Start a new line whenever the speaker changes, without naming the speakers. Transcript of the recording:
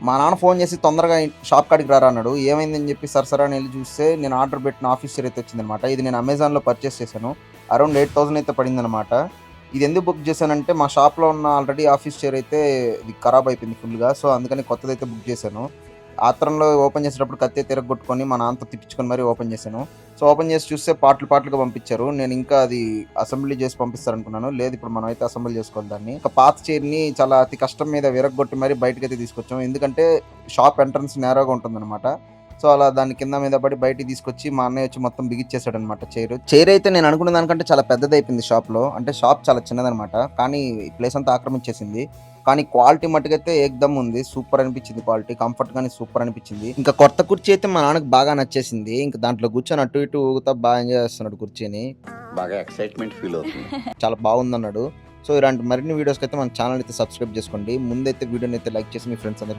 మా నాన్న ఫోన్ చేసి తొందరగా షాప్ కాడికి రారా అన్నాడు. ఏమైందని చెప్పి సరసరా అని వెళ్ళి చూస్తే నేను ఆర్డర్ పెట్టిన ఆఫీస్ చైర్ అయితే వచ్చిందనమాట. ఇది నేను అమెజాన్‌లో పర్చేస్ చేశాను. అరౌండ్ 8000 అయితే పడిందనమాట. ఇది ఎందుకు బుక్ చేశానంటే మా షాప్‌లో ఉన్న ఆల్రెడీ ఆఫీస్ చైర్ అయితే ఇది ఖరాబ్ అయిపోయింది ఫుల్‌గా. సో, అందుకని కొత్తదైతే బుక్ చేశాను. ఆత్రంలో ఓపెన్ చేసేటప్పుడు కత్తెత్తి ఇరగ్గొట్టుకొని మా నాన్నతో తిట్టించుకొని మరీ ఓపెన్ చేశాను. సో, ఓపెన్ చేసి చూస్తే పార్ట్‌లు పార్ట్‌లుగా పంపించారు. నేను ఇంకా అది అసెంబ్లీ చేసి పంపిస్తారనుకున్నాను. లేదు, ఇప్పుడు మనమైతే అసెంబుల్ చేసుకోవాలి దాన్ని. ఒక పాత చైర్‌ని చాలా అతి కష్టం మీద విరగ్గొట్టి మరీ బయటకైతే తీసుకొచ్చాం. ఎందుకంటే షాప్ ఎంట్రన్స్ నేరోగా ఉంటుందనమాట. సో, అలా దాన్ని కింద మీద పడి బయటికి తీసుకొచ్చి మా అన్నయ్య వచ్చి మొత్తం బిగిచ్చేసాడనమాట చైర్. చైర్ అయితే నేను అనుకున్న దానికంటే చాలా పెద్దదయిపోయింది షాప్‌లో. అంటే షాప్ చాలా చిన్నదనమాట. కానీ ప్లేస్ అంతా ఆక్రమించేసింది. కానీ క్వాలిటీ మట్టుకైతే ఏకదమ్ ఉంది. సూపర్ అనిపించింది క్వాలిటీ. కంఫర్ట్ గాని సూపర్ అనిపించింది. ఇంకా కొత్త కుర్చీ అయితే మా నాన్నకి బాగా నచ్చేసింది. ఇంక దాంట్లో కూర్చొని అటు ఇటు ఊగుతా బాగా ఎంజాయ్ చేస్తున్నాడు కుర్చీని.
బాగా ఎక్సైట్మెంట్ ఫీల్ అవుతుంది.
చాలా బాగుందన్నాడు. సో, ఇలాంటి మరిన్ని వీడియోస్‌కైతే మన ఛానల్ అయితే సబ్స్క్రైబ్ చేసుకోండి. ముందైతే వీడియోని అయితే లైక్ చేసి మీ ఫ్రెండ్స్ అందరికి